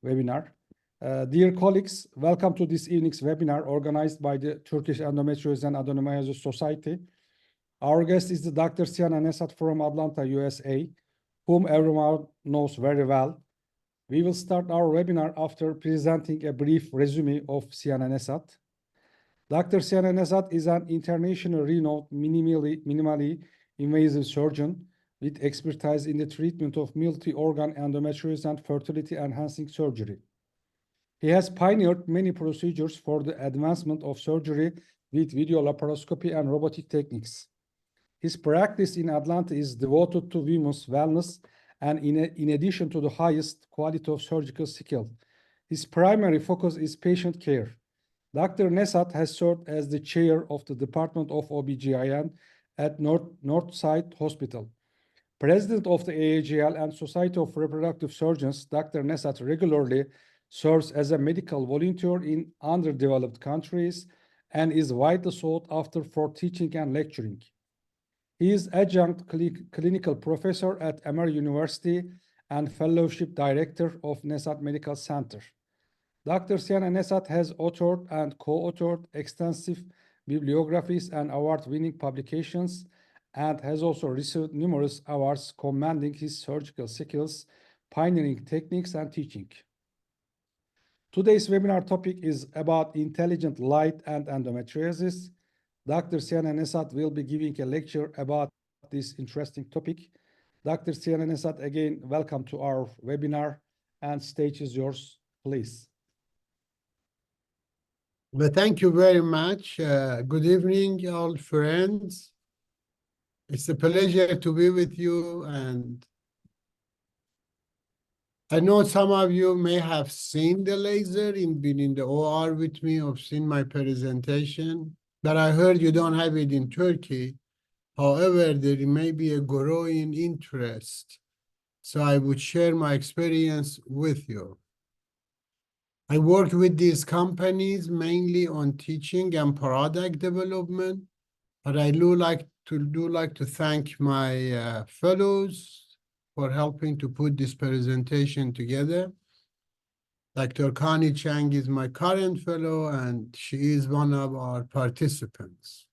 webinar. Dear colleagues, welcome to this evening's webinar organized by the Turkish Endometriosis and Adenomyosis Society. Our guest is the Dr. Ceana Nezhat from Atlanta, USA, whom everyone knows very well. We will start our webinar after presenting a brief resume of Ceana Nezhat. Dr. Ceana Nezhat is an internationally renowned minimally invasive surgeon with expertise in the treatment of multi-organ endometriosis and fertility-enhancing surgery. He has pioneered many procedures for the advancement of surgery with video laparoscopy and robotic techniques. His practice in Atlanta is devoted to women's wellness and in addition to the highest quality of surgical skill. His primary focus is patient care. Dr. Nezhat has served as the chair of the Department of OBGYN at Northside Hospital. President of the AAGL and Society of Reproductive Surgeons, Dr. Nezhat regularly serves as a medical volunteer in underdeveloped countries and is widely sought after for teaching and lecturing. He is adjunct clinical professor at Emory University and fellowship director of Nezhat Medical Center. Dr. Ceana Nezhat has authored and co-authored extensive bibliographies and award-winning publications and has also received numerous awards commending his surgical skills, pioneering techniques, and teaching. Today's webinar topic is about intelligent light and endometriosis. Dr. Ceana Nezhat will be giving a lecture about this interesting topic. Dr. Ceana Nezhat, again, welcome to our webinar, and stage is yours, please. Well, thank you very much. Good evening, all friends. It's a pleasure to be with you, and I know some of you may have seen the laser been in the OR with me or seen my presentation, but I heard you don't have it in Turkey. However, there may be a growing interest, so I would share my experience with you. I work with these companies mainly on teaching and product development, but I do like to thank my fellows for helping to put this presentation together. Dr. Connie Chang is my current fellow, and she is one of our participants.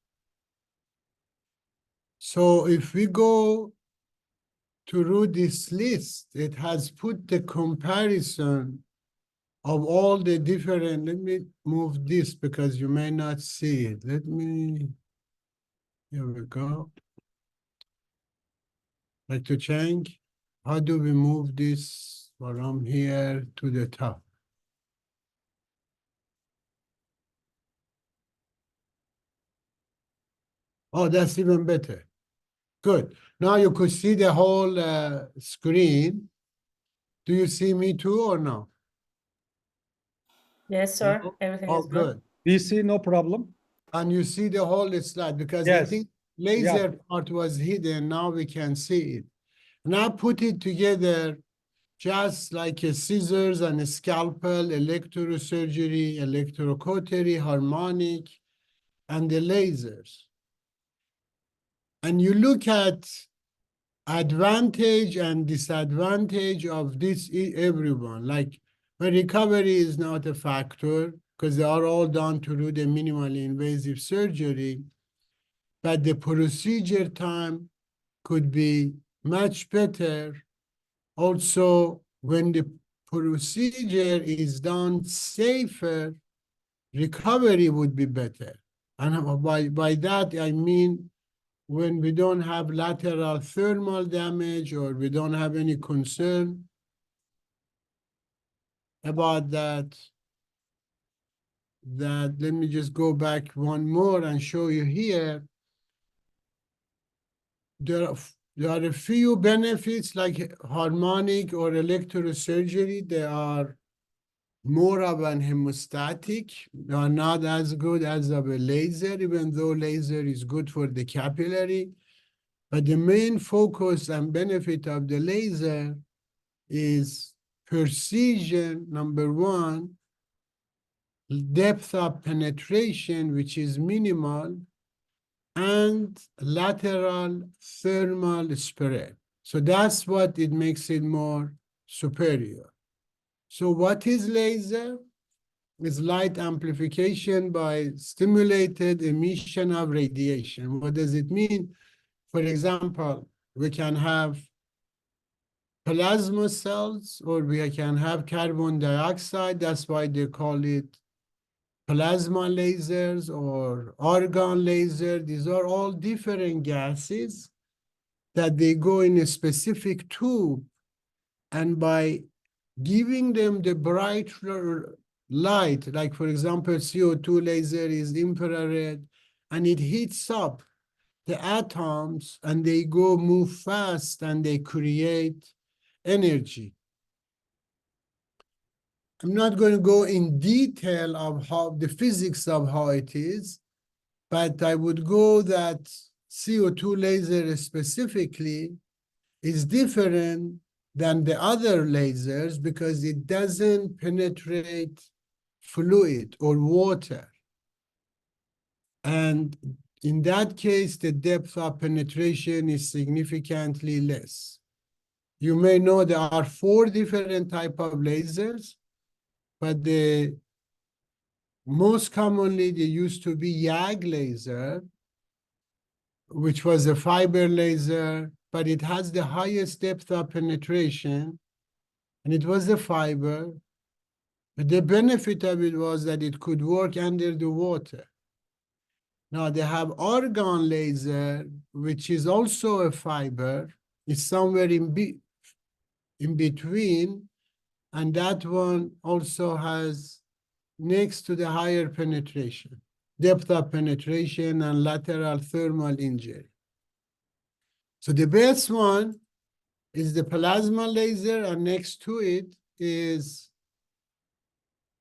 So if we go through this list, it has put the comparison of all the different, let me move this because you may not see it. Here we go. Dr. Chang, how do we move this from here to the top? Oh, that's even better. Good. Now you could see the whole screen. Do you see me too or no? Yes, sir. No? Everything Oh, is good. good. We see no problem. And you see the whole slide because I Yes. think laser part was hidden. Now we can see it. And I put it together just like a scissors and a scalpel, electrosurgery, electrocautery, harmonic, and the lasers. And you look at advantage and disadvantage of this everyone. Like, when recovery is not a factor because they are all done through the minimally invasive surgery, but the procedure time could be much better. Also, when the procedure is done safer, recovery would be better. And by that, I mean when we don't have lateral thermal damage or we don't have any concern about that, let me just go back one more and show you here. There are a few benefits like harmonic or electrosurgery. They are more of an hemostatic. They are not as good as of a laser, even though laser is good for the capillary. But the main focus and benefit of the laser is precision, number one, depth of penetration, which is minimal, and lateral thermal spread. So that's what it makes it more superior. So what is laser? It's light amplification by stimulated emission of radiation. What does it mean? For example, we can have plasma cells, or we can have carbon dioxide. That's why they call it plasma lasers or argon laser. These are all different gases that they go in a specific tube, and by giving them the bright light, like for example, CO2 laser is infrared, and it heats up the atoms and they go move fast and they create energy. I'm not going to go in detail of how the physics of how it is, but I would go that CO2 laser specifically is different than the other lasers because it doesn't penetrate fluid or water. And in that case, the depth of penetration is significantly less. You may know there are 4 different types of lasers, but the most commonly they used to be YAG laser, which was a fiber laser, but it has the highest depth of penetration, and it was a fiber. But the benefit of it was that it could work under the water. Now they have argon laser, which is also a fiber. It's somewhere in between, and that one also has next to the higher penetration, depth of penetration and lateral thermal injury. So the best one is the plasma laser, and next to it is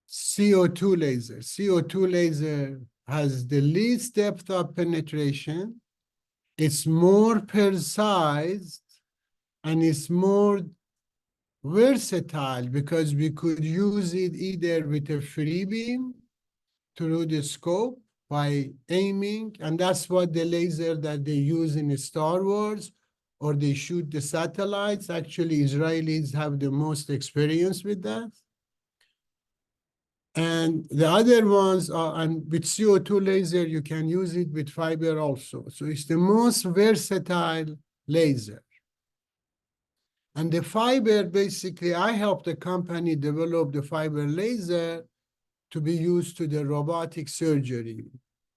CO2 laser. CO2 laser has the least depth of penetration. It's more precise and it's more versatile because we could use it either with a free beam through the scope by aiming, and that's what the laser that they use in Star Wars, or they shoot the satellites. Actually, Israelis have the most experience with that. And the other ones are, and with CO2 laser, you can use it with fiber also. So it's the most versatile laser. And the fiber, basically, I helped the company develop the fiber laser to be used to the robotic surgery.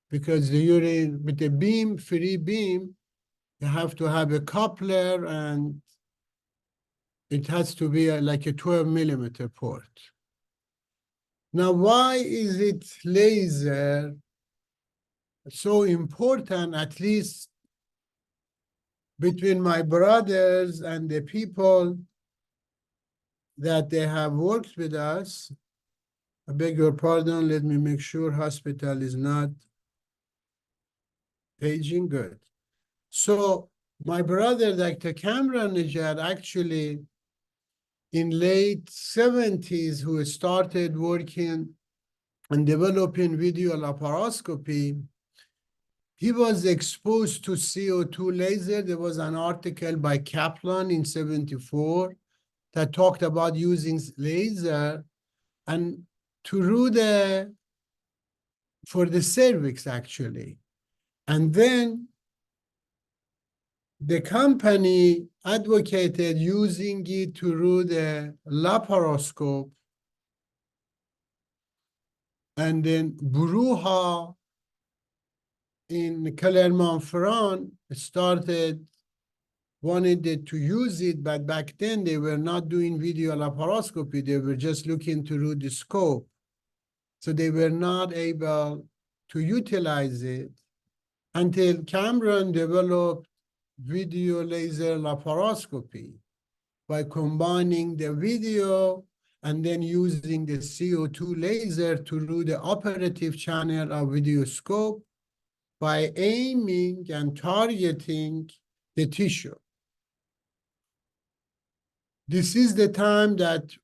Because with the beam, free beam, you have to have a coupler, and it has to be like a 12 millimeter port. Now, why is it laser so important, at least between my brothers and the people that they have worked with us? I beg your pardon, let me make sure hospital is not paging. Good. So my brother, Dr. Cameron Nezhat, actually in late 70s, who started working and developing video laparoscopy, he was exposed to CO2 laser. There was an article by Kaplan in 74 that talked about using laser and for the cervix, actually. And then the company advocated using it through the laparoscope. And then Bruja in Clermont-Ferrand wanted to use it, but back then they were not doing video laparoscopy. They were just looking through the scope. So they were not able to utilize it until Cameron developed video laser laparoscopy by combining the video and then using the CO2 laser through the operative channel of video scope by aiming and targeting the tissue. This is the time that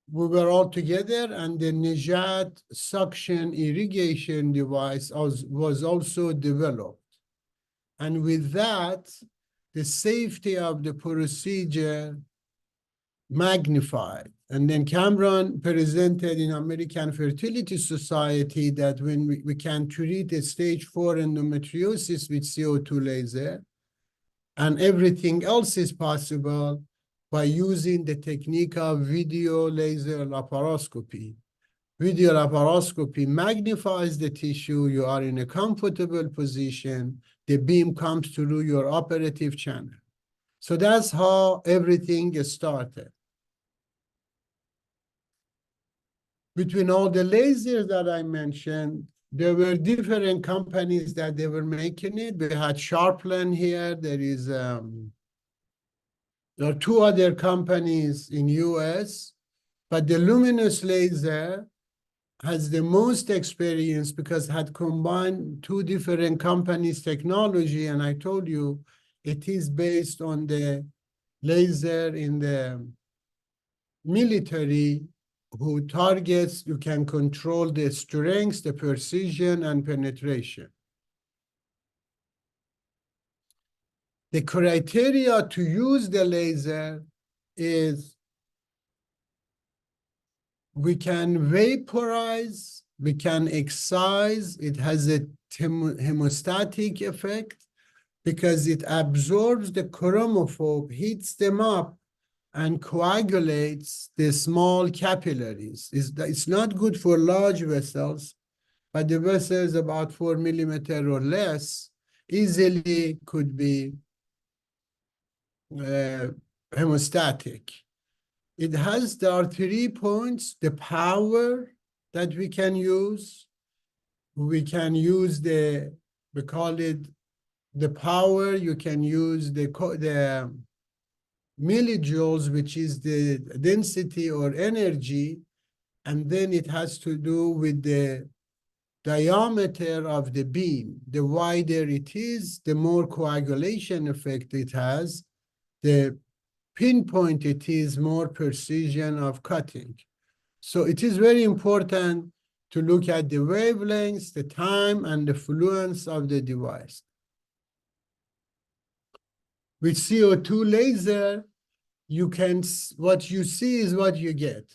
we were all together, and the Nezhat suction irrigation device was also developed. And with that, the safety of the procedure magnified. And then Cameron presented in American Fertility Society that when we can treat a stage 4 endometriosis with CO2 laser, and everything else is possible by using the technique of video laser laparoscopy. Video laparoscopy magnifies the tissue. You are in a comfortable position. The beam comes through your operative channel. So that's how everything started. Between all the lasers that I mentioned, there were different companies that they were making it. We had Sharpland here. There are two other companies in US, but the luminous laser has the most experience because it had combined two different companies' technology. And I told you, it is based on the laser in the military who targets, you can control the strength, the precision, and penetration. The criteria to use the laser is we can vaporize, we can excise, it has a hemostatic effect because it absorbs the chromophobe, heats them up, and coagulates the small capillaries. It's not good for large vessels, but the vessels about 4 millimeters or less easily could be hemostatic. There are 3 points: the power that we can use. We can use we call it the power. You can use the millijoules, which is the density or energy, and then it has to do with the diameter of the beam. The wider it is, the more coagulation effect it has. The pinpoint it is, more precision of cutting. So it is very important to look at the wavelengths, the time, and the fluence of the device. With CO2 laser, what you see is what you get,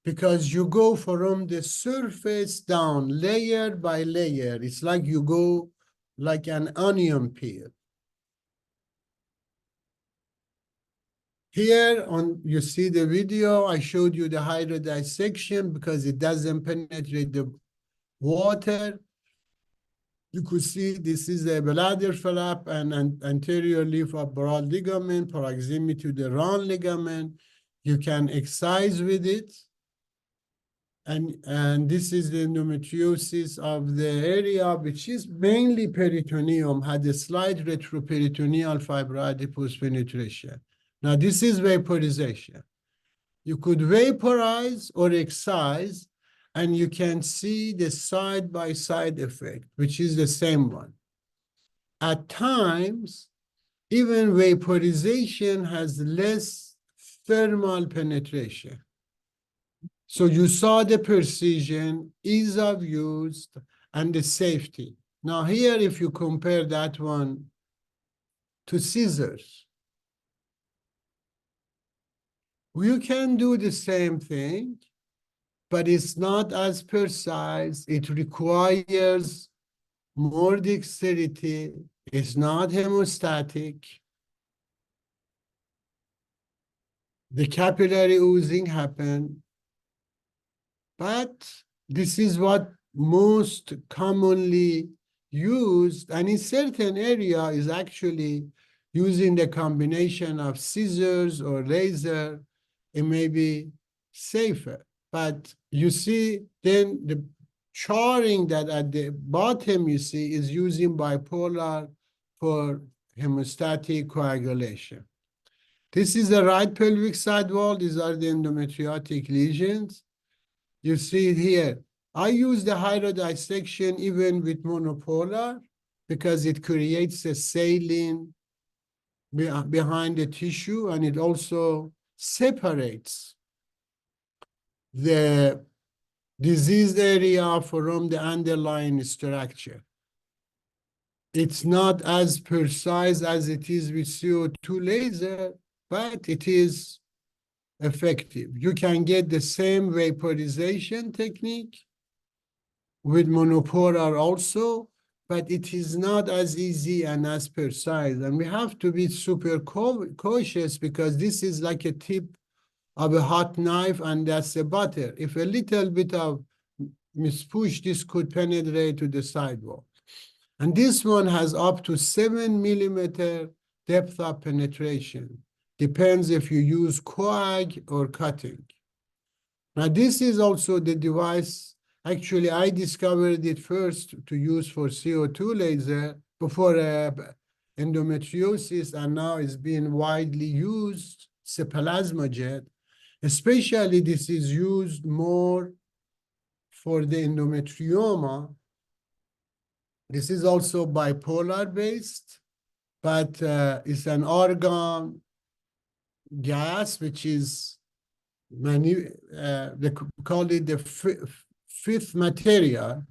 because you go from the surface down, layer by layer. It's like you go like an onion peel. Here you see the video. I showed you the hydrodissection because it doesn't penetrate the water. You could see this is a bladder flap and an anterior leaf of broad ligament, proximity to the round ligament. You can excise with it. And this is the endometriosis of the area, which is mainly peritoneum, had a slight retroperitoneal fibroadipose penetration. Now, this is vaporization. You could vaporize or excise, and you can see the side-by-side effect, which is the same one. At times, even vaporization has less thermal penetration. So you saw the precision, ease of use, and the safety. Now here, if you compare that one to scissors, you can do the same thing, but it's not as precise. It requires more dexterity. It's not hemostatic. The capillary oozing happens. But this is what most commonly used, and in certain area is actually using the combination of scissors or laser. It may be safer. But you see then the charring that at the bottom you see is using bipolar for hemostatic coagulation. This is the right pelvic side wall. These are the endometriotic lesions. You see it here. I use the hydrodissection even with monopolar because it creates a saline behind the tissue, and it also separates the diseased area from the underlying structure. It's not as precise as it is with CO2 laser, but it is effective. You can get the same vaporization technique with monopolar also, but it is not as easy and as precise. And we have to be super cautious because this is like a tip of a hot knife and that's the butter. If a little bit of mispush, this could penetrate to the sidewall. And this one has up to 7 millimeter depth of penetration. Depends if you use coag or cutting. Now this is also the device, actually I discovered it first to use for CO2 laser before endometriosis, and now it's being widely used. It's a plasma jet. Especially this is used more for the endometrioma. This is also bipolar based, but it's an argon gas, which is they call it the fifth material,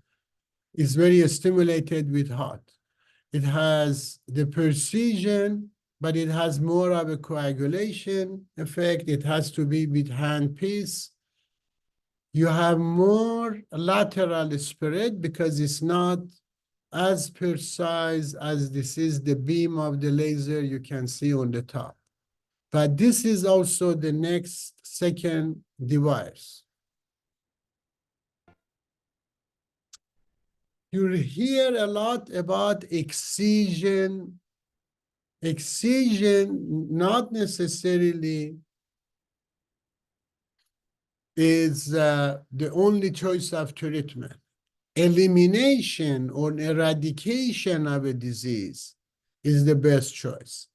is very stimulated with hot. It has the precision, but it has more of a coagulation effect. It has to be with handpiece. You have more lateral spread because it's not as precise as this is the beam of the laser you can see on the top. But this is also the next second device. You hear a lot about excision. Excision not necessarily is the only choice of treatment. Elimination or eradication of a disease is the best choice.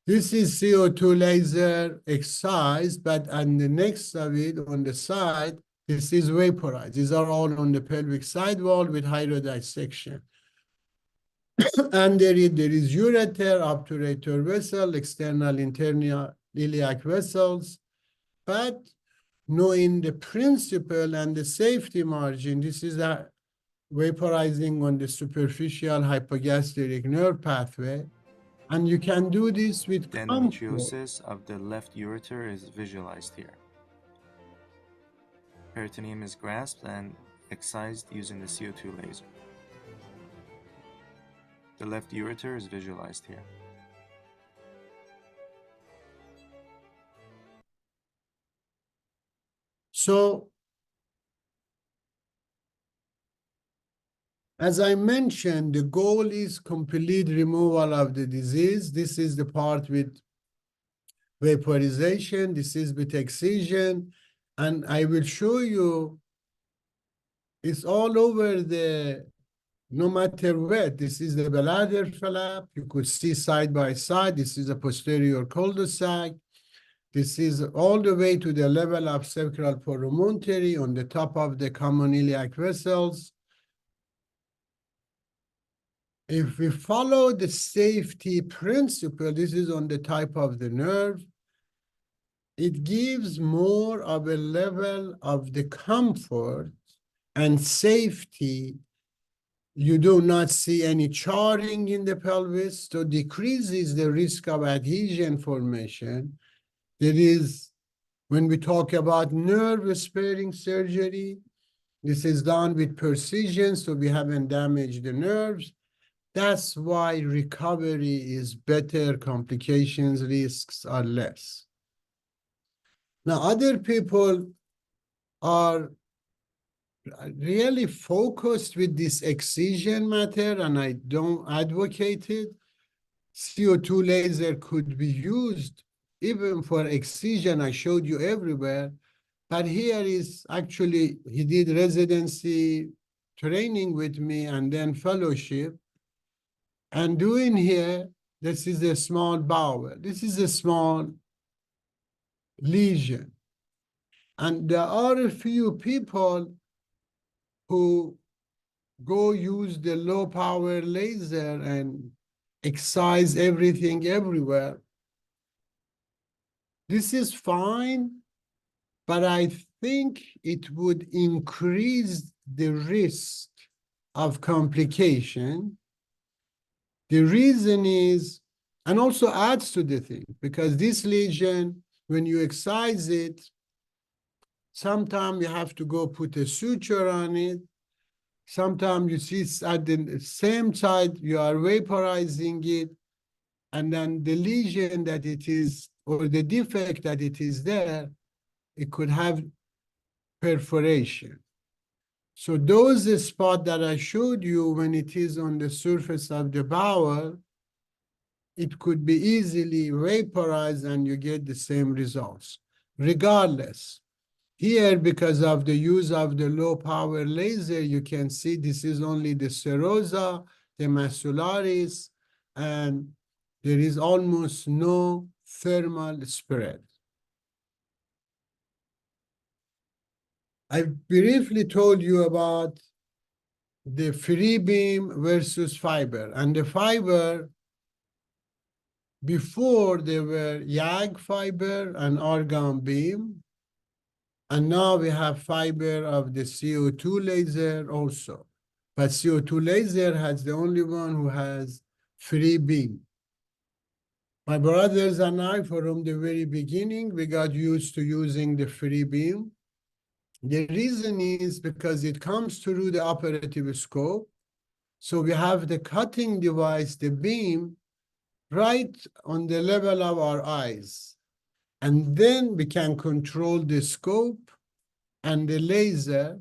This is CO2 laser excise, but on the next of it, on the side, this is vaporized. These are all on the pelvic sidewall with hydrodissection. Under it, there is ureter, obturator vessel, external internal iliac vessels, but knowing the principle and the safety margin, this is a vaporizing on the superficial hypogastric nerve pathway. And you can do this with The comfort. endometriosis of the left ureter is visualized here. Peritoneum is grasped and excised using the CO2 laser. The left ureter is visualized here. So, as I mentioned, the goal is complete removal of the disease. This is the part with vaporization. This is with excision. And I will show you it's all over the, no matter what. This is the bladder flap. You could see side by side. This is a posterior cul-de-sac. This is all the way to the level of sacral promontory on the top of the common iliac vessels. If we follow the safety principle, this is on the type of the nerve, it gives more of a level of the comfort and safety. You do not see any charring in the pelvis, so decreases the risk of adhesion formation. There is, when we talk about nerve sparing surgery, this is done with precision, so we haven't damaged the nerves. That's why recovery is better, complications, risks are less. Now, other people are really focused with this excision matter, and I don't advocate it. CO2 laser could be used even for excision. I showed you everywhere. But here is actually, he did residency training with me and then fellowship. And doing here, this is a small bowel. This is a small lesion. And there are a few people who go use the low power laser and excise everything everywhere. This is fine, but I think it would increase the risk of complication. The reason is, and also adds to the thing, because this lesion when you excise it, sometimes you have to go put a suture on it. Sometimes you see at the same side, you are vaporizing it, and then the lesion that it is, or the defect that it is there, it could have perforation. So those spots that I showed you when it is on the surface of the bowel, it could be easily vaporized and you get the same results. Regardless, here, because of the use of the low power laser, you can see this is only the serosa, the macularis, and there is almost no thermal spread. I briefly told you about the free beam versus fiber, and the fiber, before there were YAG fiber and argon beam, and now we have fiber of the CO2 laser also. But CO2 laser has the only one who has free beam. My brothers and I, from the very beginning, we got used to using the free beam. The reason is because it comes through the operative scope. So we have the cutting device, the beam, right on the level of our eyes. And then we can control the scope and the laser,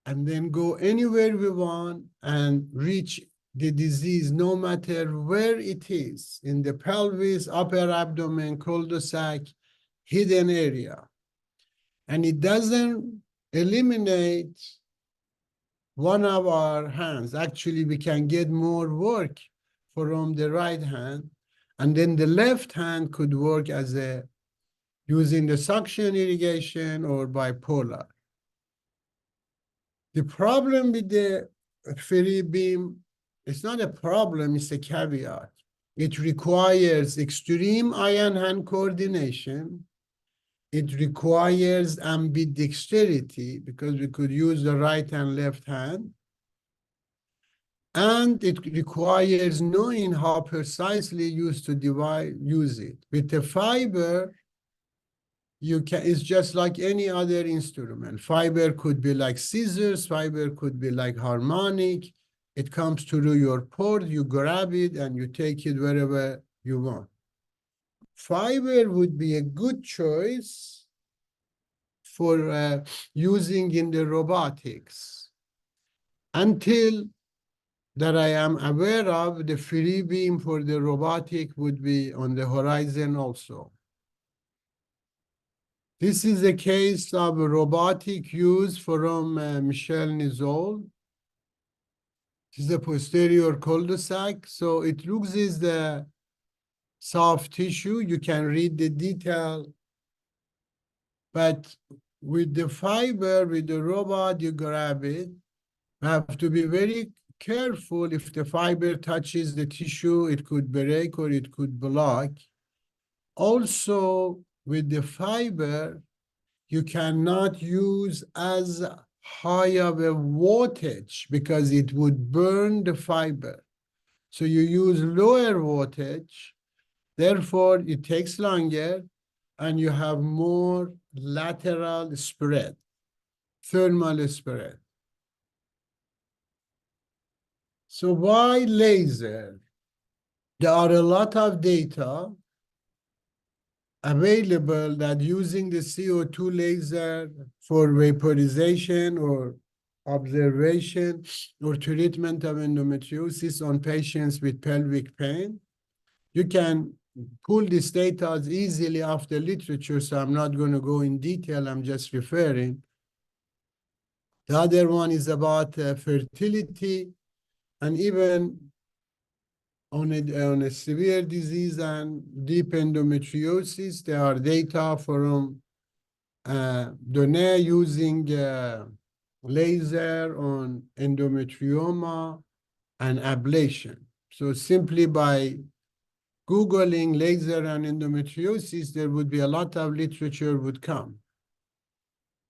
and then go anywhere we want and reach the disease, no matter where it is, in the pelvis, upper abdomen, cul-de-sac, hidden area. And it doesn't eliminate one of our hands. Actually, we can get more work from the right hand, and then the left hand could work as a using the suction irrigation or bipolar. The problem with the free beam, it's not a problem, it's a caveat. It requires extreme eye-hand coordination. It requires ambidexterity because we could use the right and left hand. And it requires knowing how precisely use it. With the fiber, it's just like any other instrument. Fiber could be like scissors, fiber could be like harmonic. It comes through your port, you grab it and you take it wherever you want. Fiber would be a good choice for using in the robotics. Until that I am aware of, the free beam for the robotic would be on the horizon also. This is a case of a robotic use from Michel Nizol. This is the posterior cul-de-sac. So it looks as the soft tissue. You can read the detail. But with the fiber, with the robot, you grab it. You have to be very careful. If the fiber touches the tissue, it could break or it could block. Also, with the fiber, you cannot use as high of a wattage because it would burn the fiber. So you use lower wattage, therefore it takes longer and you have more lateral spread, thermal spread. So why laser? There are a lot of data available that using the CO2 laser for vaporization or observation or treatment of endometriosis on patients with pelvic pain. You can pull this data easily off the literature, so I'm not going to go in detail, I'm just referring. The other one is about fertility, and even on a severe disease and deep endometriosis, there are data from Donnay using laser on endometrioma and ablation. So simply by Googling laser and endometriosis, there would be a lot of literature would come.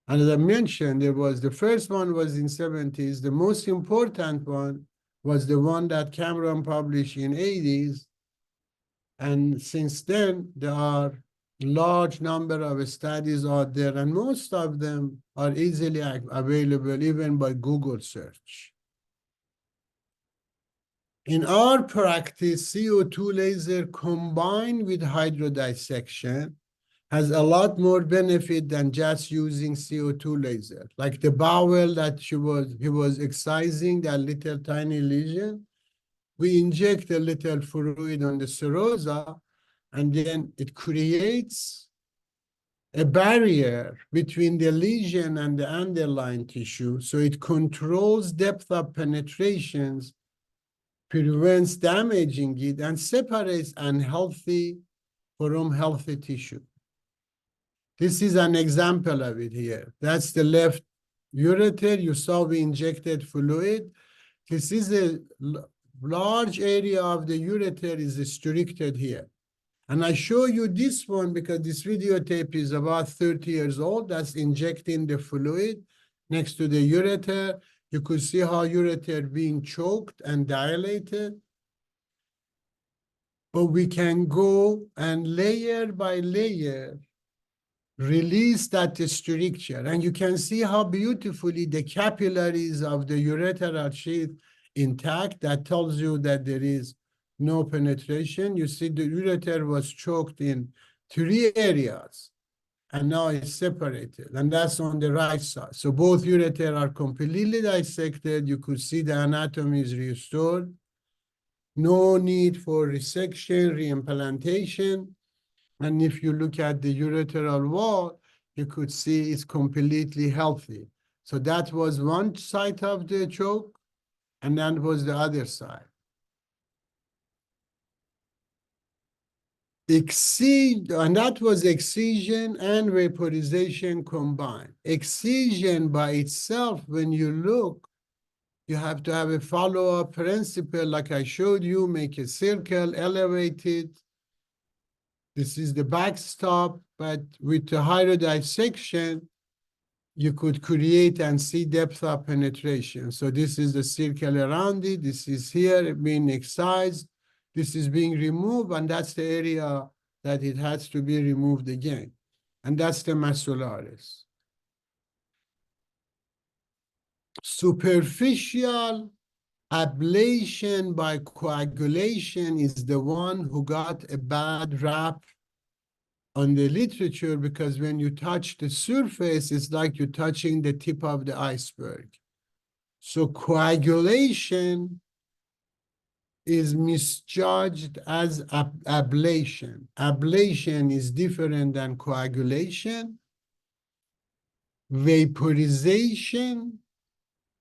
And as I mentioned, there was the first one was in 70s. The most important one was the one that Cameron published in 80s. And since then, there are large number of studies out there, and most of them are easily available even by Google search. In our practice, CO2 laser combined with hydrodissection has a lot more benefit than just using CO2 laser. Like the bowel that he was excising, that little tiny lesion, we inject a little fluid on the serosa, and then it creates a barrier between the lesion and the underlying tissue. So it controls depth of penetrations, prevents damaging it, and separates unhealthy from healthy tissue. This is an example of it here. That's the left ureter. You saw we injected fluid. This is a large area of the ureter is restricted here. And I show you this one because this videotape is about 30 years old. That's injecting the fluid next to the ureter. You could see how ureter being choked and dilated. But we can go and layer by layer release that stricture. And you can see how beautifully the capillaries of the ureteral sheath intact. That tells you that there is no penetration. You see the ureter was choked in 3 areas, and now it's separated. And that's on the right side. So both ureter are completely dissected. You could see the anatomy is restored. No need for resection, reimplantation. And if you look at the ureteral wall, you could see it's completely healthy. So that was one side of the choke, and that was the other side. And that was excision and vaporization combined. Excision by itself, when you look, you have to have a follow-up principle like I showed you, make a circle, elevate it. This is the backstop, but with the hydrodissection, you could create and see depth of penetration. So this is the circle around it. This is here being excised. This is being removed, and that's the area that it has to be removed again. And that's the medullaris. Superficial ablation by coagulation is the one who got a bad rap on the literature, because when you touch the surface, it's like you're touching the tip of the iceberg. So coagulation is misjudged as ablation. Ablation is different than coagulation. Vaporization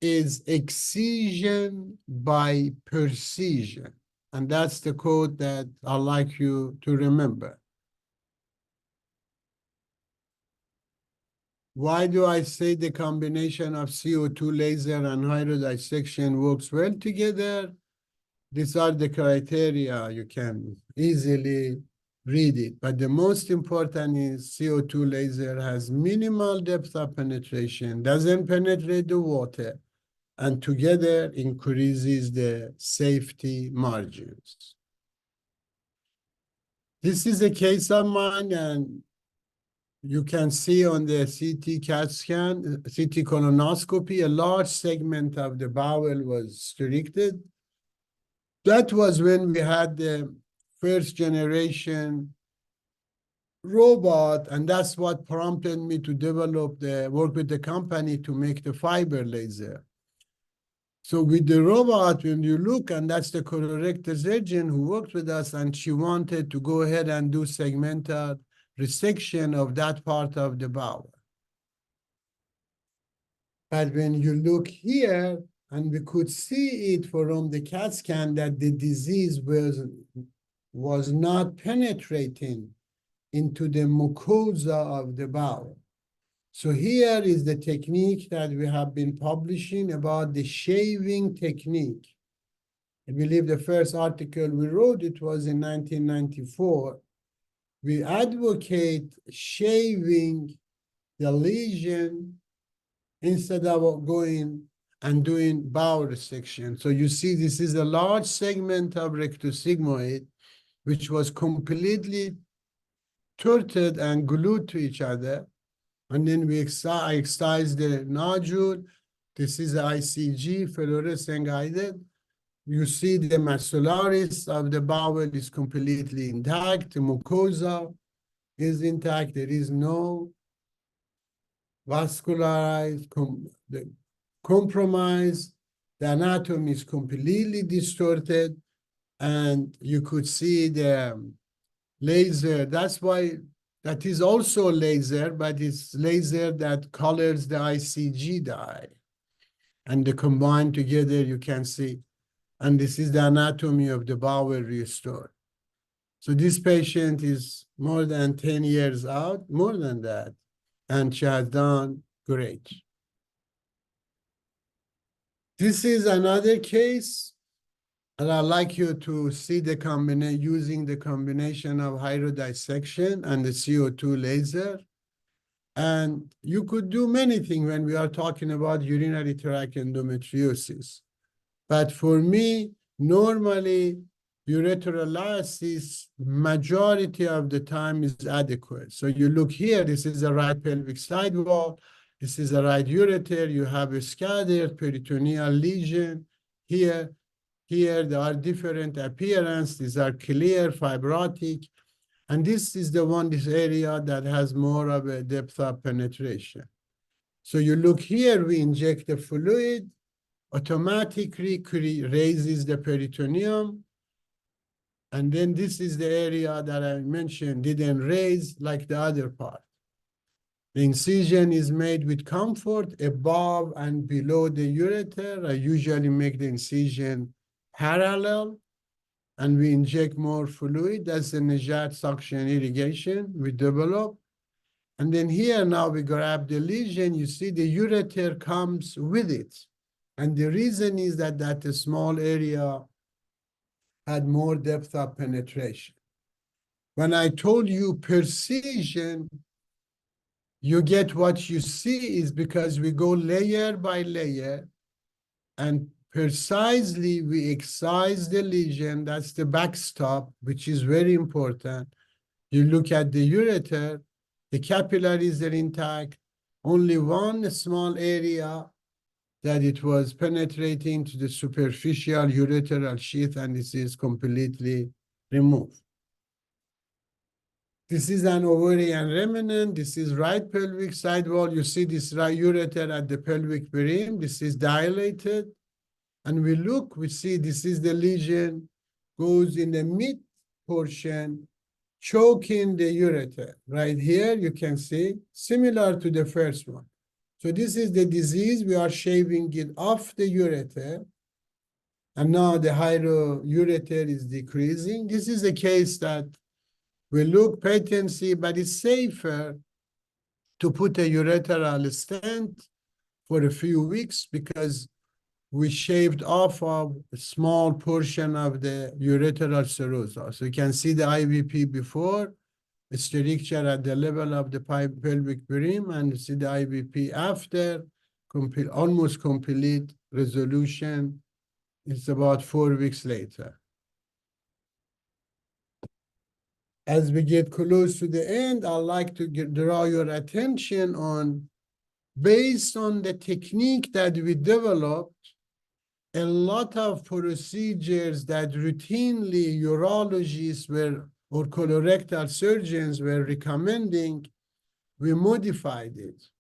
is excision by precision. And that's the code that I'd like you to remember. Why do I say the combination of CO2 laser and hydrodissection works well together? These are the criteria. You can easily read it. But the most important is CO2 laser has minimal depth of penetration, doesn't penetrate the water, and together increases the safety margins. This is a case of mine, and you can see on the CT CAT scan, CT colonoscopy, a large segment of the bowel was restricted. That was when we had the first generation robot, and that's what prompted me to develop work with the company to make the fiber laser. So with the robot, when you look, and that's the colorectal surgeon who worked with us, and she wanted to go ahead and do segmental resection of that part of the bowel. But when you look here, and we could see it from the CAT scan that the disease was not penetrating into the mucosa of the bowel. So here is the technique that we have been publishing about the shaving technique. I believe the first article we wrote, it was in 1994. We advocate shaving the lesion instead of going and doing bowel resection. So you see, this is a large segment of rectosigmoid, which was completely distorted and glued to each other. And then I excise the nodule. This is the ICG, fluorescent guided. You see the medullaris of the bowel is completely intact. The mucosa is intact. There is no vascularized compromise. The anatomy is completely distorted. And you could see the laser. That's why that is also laser, but it's laser that colors the ICG dye. And the combined together, you can see. And this is the anatomy of the bowel restored. So this patient is more than 10 years out, more than that. And she has done great. This is another case. And I'd like you to see the combination using the combination of hydrodissection and the CO2 laser. And you could do many things when we are talking about urinary tract endometriosis. But for me, normally, ureterolysis, majority of the time is adequate. So you look here, this is the right pelvic sidewall. This is the right ureter. You have a scattered peritoneal lesion here. Here, there are different appearance. These are clear, fibrotic. And this is the one, this area that has more of a depth of penetration. So you look here, we inject the fluid, automatically raises the peritoneum. And then this is the area that I mentioned, didn't raise like the other part. The incision is made with comfort above and below the ureter. I usually make the incision parallel, and we inject more fluid. That's the Nezhat suction irrigation we develop. And then here now we grab the lesion. You see the ureter comes with it. And the reason is that that small area had more depth of penetration. When I told you precision, you get what you see is because we go layer by layer, and precisely we excise the lesion. That's the backstop, which is very important. You look at the ureter, the capillaries are intact, only one small area that it was penetrating to the superficial ureteral sheath, and this is completely removed. This is an ovarian remnant. This is right pelvic sidewall. You see this right ureter at the pelvic brim. This is dilated. And we look, we see this is the lesion, goes in the mid portion, choking the ureter. Right here, you can see, similar to the first one. So this is the disease. We are shaving it off the ureter. And now the hydroureter is decreasing. This is a case that we look patency, but it's safer to put a ureteral stent for a few weeks because we shaved off a small portion of the ureteral serosa. So you can see the IVP before, the stricture at the level of the pelvic brim, and you see the IVP after, almost complete resolution. It's about 4 weeks later. As we get close to the end, I'd like to draw your attention on, based on the technique that we developed, a lot of procedures that routinely urologists or colorectal surgeons were recommending, we modified it.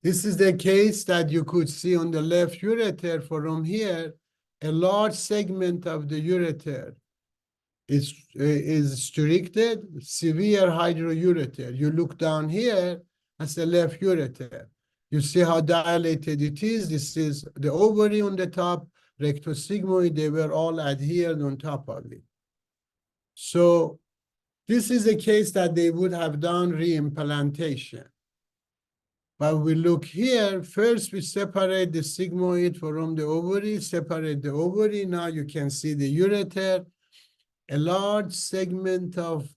This is the case that you could see on the left ureter. From here, a large segment of the ureter is restricted, severe hydroureter. You look down here, that's the left ureter. You see how dilated it is. This is the ovary on the top, rectosigmoid, they were all adhered on top of it. So this is a case that they would have done reimplantation. But we look here, first we separate the sigmoid from the ovary, separate the ovary. Now you can see the ureter. A large segment of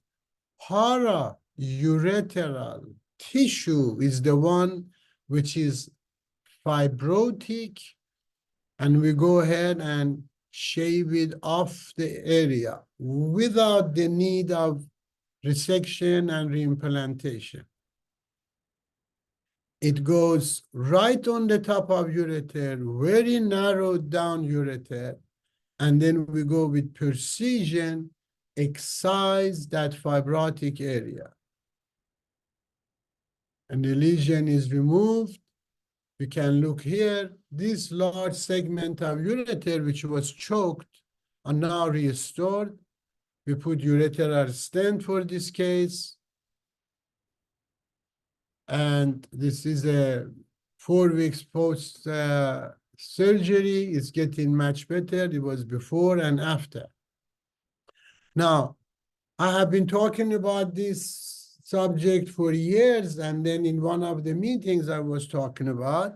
paraureteral tissue is the one which is fibrotic, and we go ahead and shave it off the area without the need of resection and reimplantation. It goes right on the top of ureter, very narrowed down ureter, and then we go with precision, excise that fibrotic area. And the lesion is removed. You can look here, this large segment of ureter, which was choked, are now restored. We put ureteral stent for this case. And this is a 4 weeks post surgery. It's getting much better. It was before and after. Now, I have been talking about this subject for years, and then in one of the meetings I was talking about,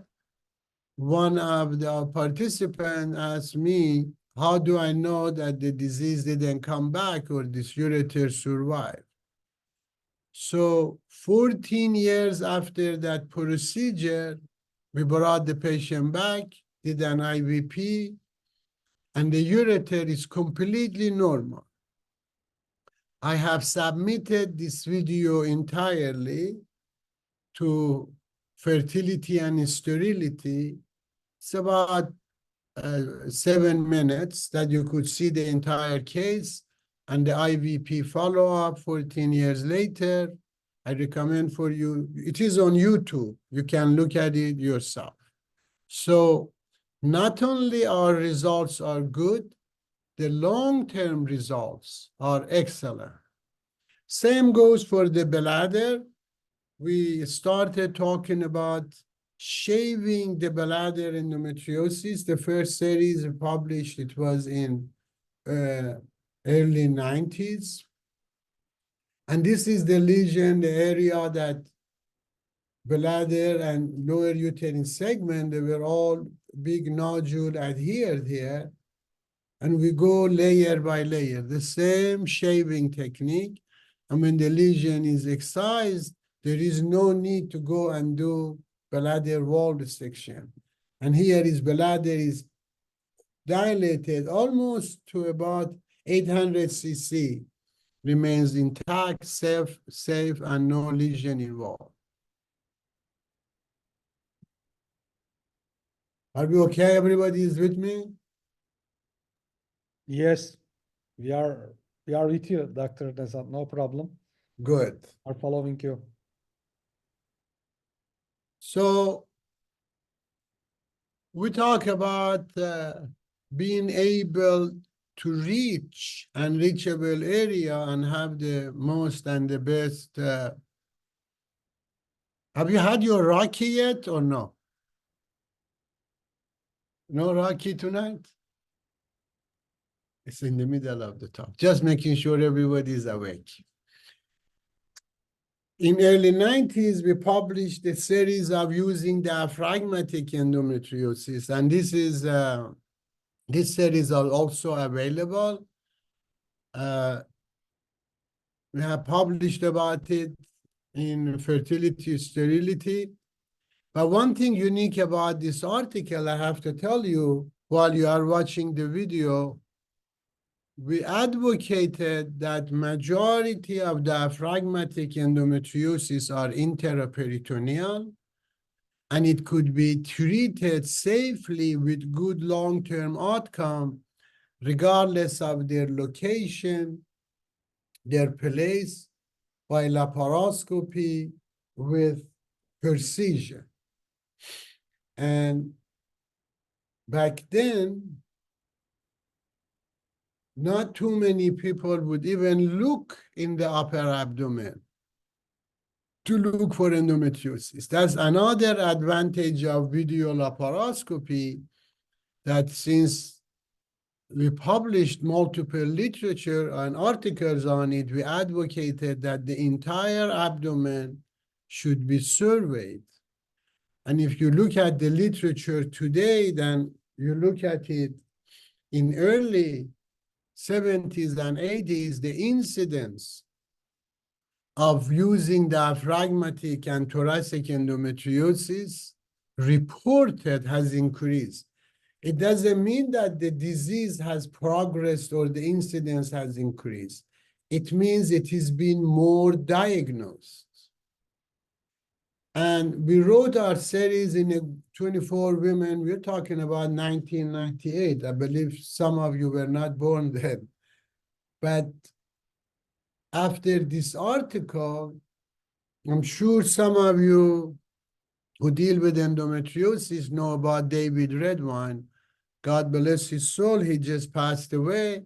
one of the participants asked me, how do I know that the disease didn't come back or this ureter survived? So 14 years after that procedure, we brought the patient back, did an IVP, and the ureter is completely normal. I have submitted this video entirely to fertility and sterility. It's about 7 minutes that you could see the entire case and the IVP follow-up 14 years later. I recommend for you, it is on YouTube. You can look at it yourself. So not only our results are good, the long-term results are excellent. Same goes for the bladder. We started talking about shaving the bladder endometriosis. The first series published, it was in early 90s. And this is the lesion, the area that bladder and lower uterine segment, they were all big nodule adhered here. And we go layer by layer, the same shaving technique. And when the lesion is excised, there is no need to go and do bladder wall resection. And here is bladder is dilated almost to about 800 cc, remains intact, safe, and no lesion involved. Are we okay? Everybody is with me? Yes, we are with you, Dr. Nezhat, no problem. Good. Are following you. So we talk about being able to reach unreachable area and have the most and the best. Have you had your Rocky yet or no? No Rocky tonight? It's in the middle of the talk. Just making sure everybody is awake. In early 90s, we published a series of using diaphragmatic endometriosis, and this is this series are also available. We have published about it in fertility, sterility. But one thing unique about this article, I have to tell you, while you are watching the video, we advocated that majority of diaphragmatic endometriosis are intraperitoneal, and it could be treated safely with good long-term outcome, regardless of their location, their place, by laparoscopy with precision. And back then, not too many people would even look in the upper abdomen to look for endometriosis. That's another advantage of video laparoscopy, that since we published multiple literature and articles on it, we advocated that the entire abdomen should be surveyed. And if you look at the literature today, then you look at it in early 70s and 80s, the incidence of using diaphragmatic and thoracic endometriosis reported has increased. It doesn't mean that the disease has progressed or the incidence has increased. it means it is being more diagnosed. And we wrote our series in a 24 women. We're talking about 1998. I believe some of you were not born then. But after this article, I'm sure some of you who deal with endometriosis know about David Redwine. God bless his soul, he just passed away.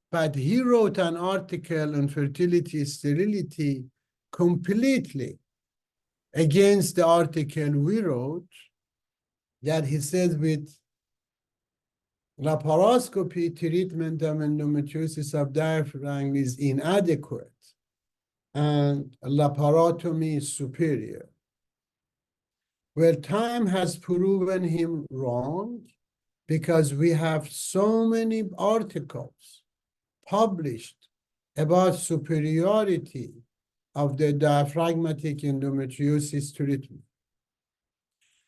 But he wrote an article on fertility, sterility completely against the article we wrote, that he says with laparoscopy, treatment of endometriosis of diaphragm is inadequate and laparotomy is superior. Well, time has proven him wrong because we have so many articles published about superiority of the diaphragmatic endometriosis treatment.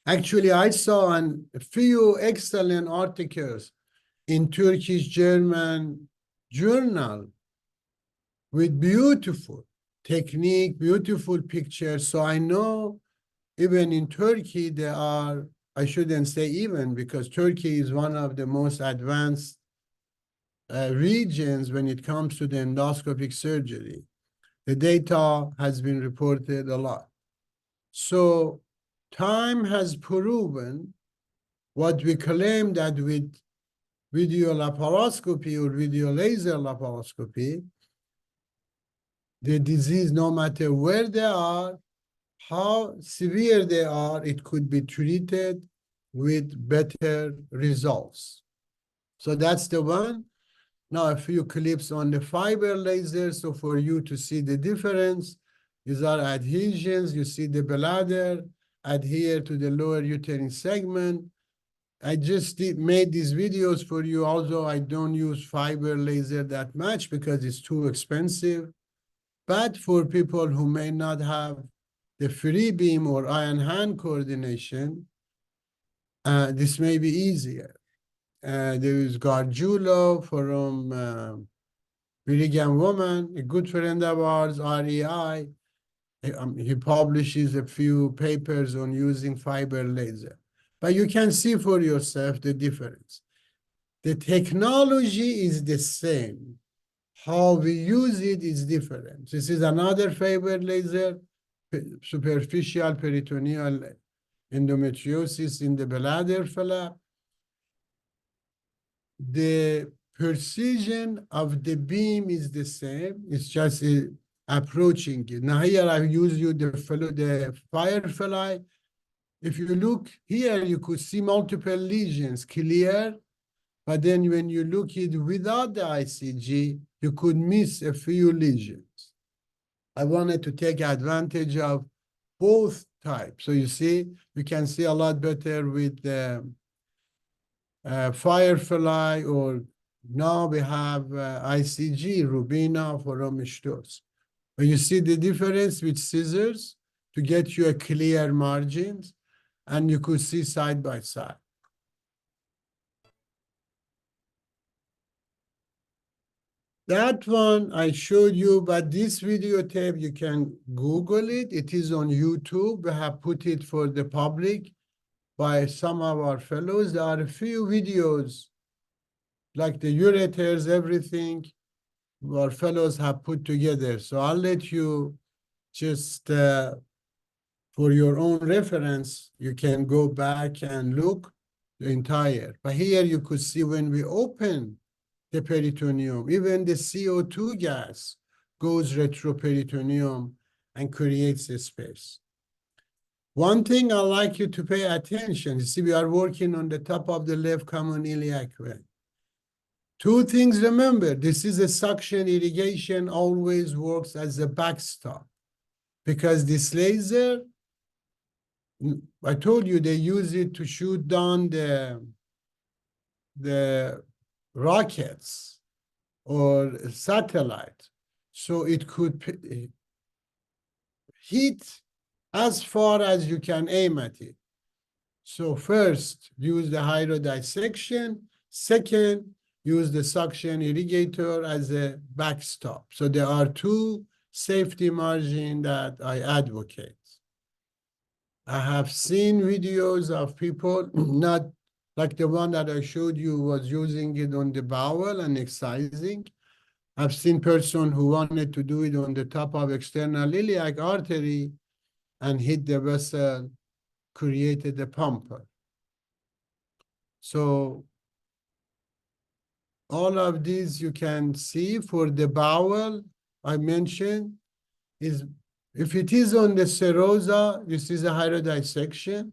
Actually, I saw a few excellent articles in Turkish, German journal with beautiful technique, beautiful pictures. So I know even in Turkey, there are, I shouldn't say even, because Turkey is one of the most advanced regions when it comes to the endoscopic surgery. The data has been reported a lot. So time has proven what we claim, that with video laparoscopy or video laser laparoscopy, the disease, no matter where they are, how severe they are, it could be treated with better results. So that's the one. Now a few clips on the fiber laser. So for you to see the difference, these are adhesions. You see the bladder adhere to the lower uterine segment. I just made these videos for you, although I don't use fiber laser that much because it's too expensive. But for people who may not have the free beam or iron hand coordination, this may be easier. There is Gargiulo from Brigham Woman, a good friend of ours, REI. He publishes a few papers on using fiber laser. But you can see for yourself the difference. The technology is the same. How we use it is different. This is another fiber laser, superficial peritoneal endometriosis in the bladder flap. The precision of the beam is the same. It's just approaching it. Now here I use you the firefly. If you look here, you could see multiple lesions clear, but then when you look it without the ICG, you could miss a few lesions. I wanted to take advantage of both types. So you see, you can see a lot better with the firefly, or now we have ICG, Rubina for Romishtos. But you see the difference with scissors to get you a clear margins, and you could see side by side. That one I showed you, but this videotape, you can Google it. It is on YouTube. We have put it for the public by some of our fellows. There are a few videos, like the ureters, everything our fellows have put together. So I'll let you just, for your own reference, you can go back and look the entire. But here you could see when we open the peritoneum, even the CO2 gas goes retroperitoneum and creates a space. One thing I'd like you to pay attention, you see we are working on the top of the left common iliac vein. Two things, remember, this is a suction irrigation, always works as a backstop, because this laser, I told you they use it to shoot down the rockets or satellite. So it could hit as far as you can aim at it. So first, use the hydrodissection. Second, use the suction irrigator as a backstop. So there are two safety margins that I advocate. I have seen videos of people, not like the one that I showed you, was using it on the bowel and excising. I've seen person who wanted to do it on the top of external iliac artery and hit the vessel, created a pumper. So all of these you can see for the bowel I mentioned is, if it is on the serosa, this is a hydrodissection,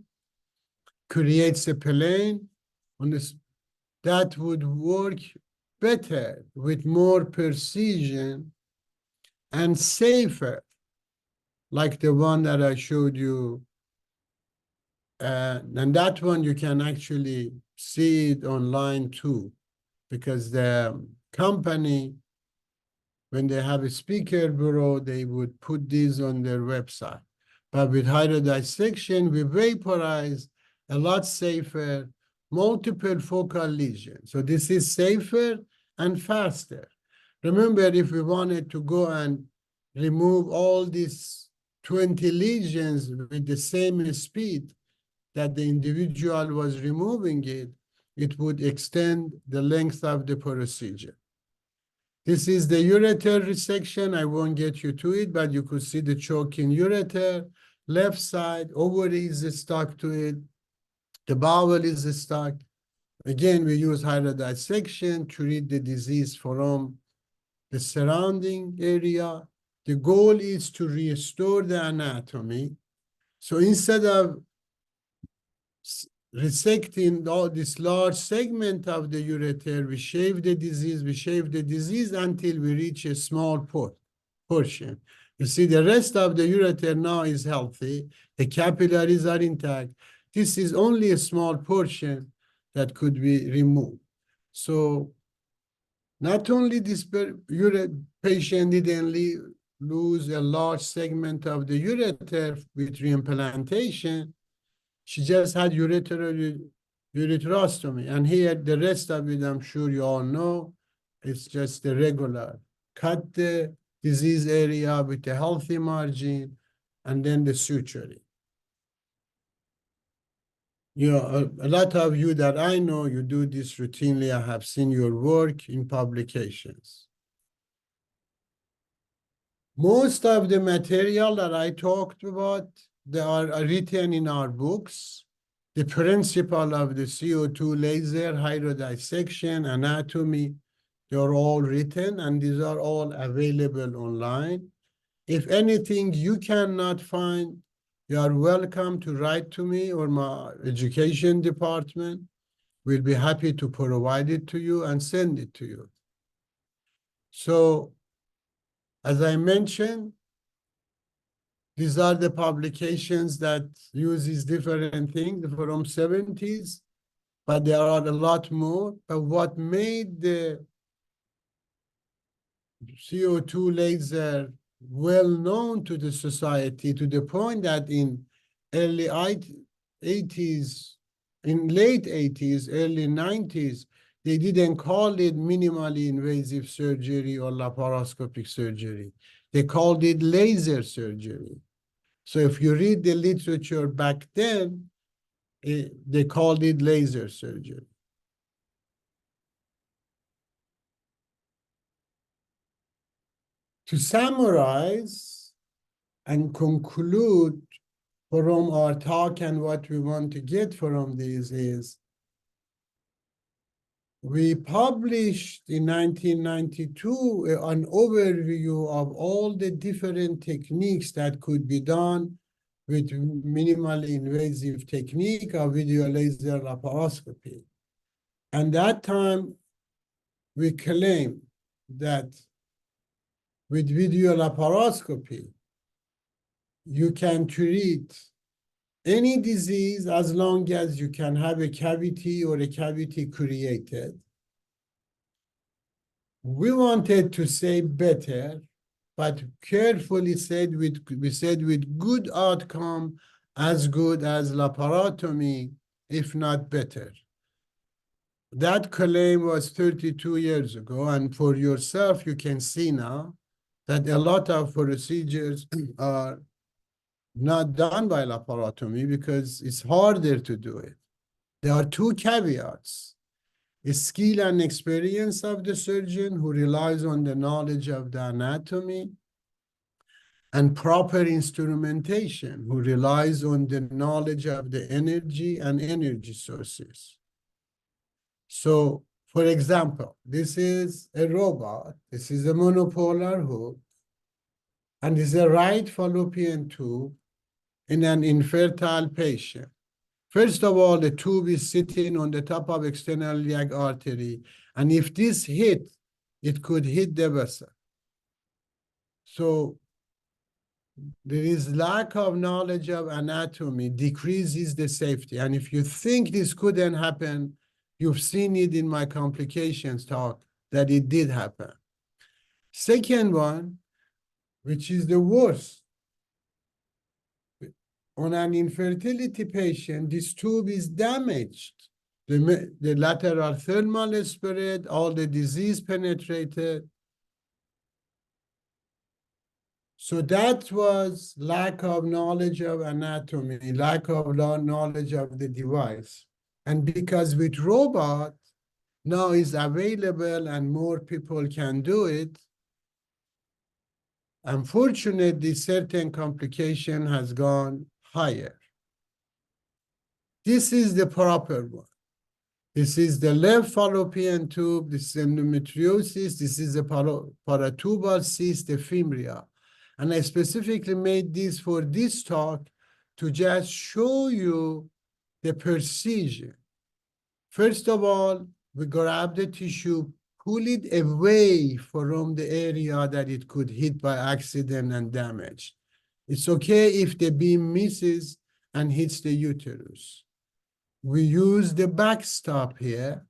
creates a plane on this, that would work better with more precision and safer, like the one that I showed you. And that one you can actually see it online too, because the company, when they have a speaker bureau, they would put these on their website. But with hydrodissection, we vaporize a lot safer, multiple focal lesions. So this is safer and faster. Remember, if we wanted to go and remove all these 20 lesions with the same speed that the individual was removing it, it would extend the length of the procedure. This is the ureter resection. I won't get you to it, but you could see the choking ureter, left side, ovary is stuck to it, the bowel is stuck. Again, we use hydrodissection to treat the disease from the surrounding area. The goal is to restore the anatomy. So instead of resecting all this large segment of the ureter, we shave the disease until we reach a small portion. You see, the rest of the ureter now is healthy. The capillaries are intact. This is only a small portion that could be removed. So not only this patient didn't lose a large segment of the ureter with reimplantation, she just had ureterostomy. And here, the rest of it, I'm sure you all know, it's just the regular. Cut the disease area with a healthy margin, and then the suturing. You know, a lot of you that I know, you do this routinely. I have seen your work in publications. Most of the material that I talked about, they are written in our books. The principle of the CO2 laser, hydrodissection, anatomy, they're all written, and these are all available online. If anything you cannot find, you are welcome to write to me or my education department. We'll be happy to provide it to you and send it to you. So, as I mentioned, these are the publications that uses different things from 70s, but there are a lot more. But what made the CO2 laser well known to the society, to the point that in early 80s, in late 80s, early 90s, they didn't call it minimally invasive surgery or laparoscopic surgery. They called it laser surgery. So if you read the literature back then, they called it laser surgery. To summarize and conclude from our talk and what we want to get from this is, we published in 1992 an overview of all the different techniques that could be done with minimally invasive technique of video laser laparoscopy. And that time, we claimed that with video laparoscopy, you can treat any disease as long as you can have a cavity or a cavity created. We wanted to say better, but carefully said we said with good outcome, as good as laparotomy, if not better. that claim was 32 years ago, and for yourself, you can see now that a lot of procedures are not done by laparotomy because it's harder to do it. There are two caveats: skill and experience of the surgeon who relies on the knowledge of the anatomy, and proper instrumentation who relies on the knowledge of the energy and energy sources. So, for example, this is a robot, this is a monopolar hook, and this is a right fallopian tube in an infertile patient. First of all, the tube is sitting on the top of external iliac artery, and if this hit, it could hit the vessel. So there is lack of knowledge of anatomy decreases the safety. And if you think this couldn't happen, you've seen it in my complications talk that it did happen. Second one, which is the worst. On an infertility patient, this tube is damaged. The lateral thermal spread, all the disease penetrated. So that was lack of knowledge of anatomy, lack of knowledge of the device. And because with robot, now is available and more people can do it, unfortunately, certain complication has gone higher. This is the proper one. This is the left fallopian tube. This is endometriosis. This is a paratubal cyst ephemeria. And I specifically made this for this talk to just show you the precision. First of all, we grab the tissue, pull it away from the area that it could hit by accident and damage. It's okay if the beam misses and hits the uterus. We use the backstop here.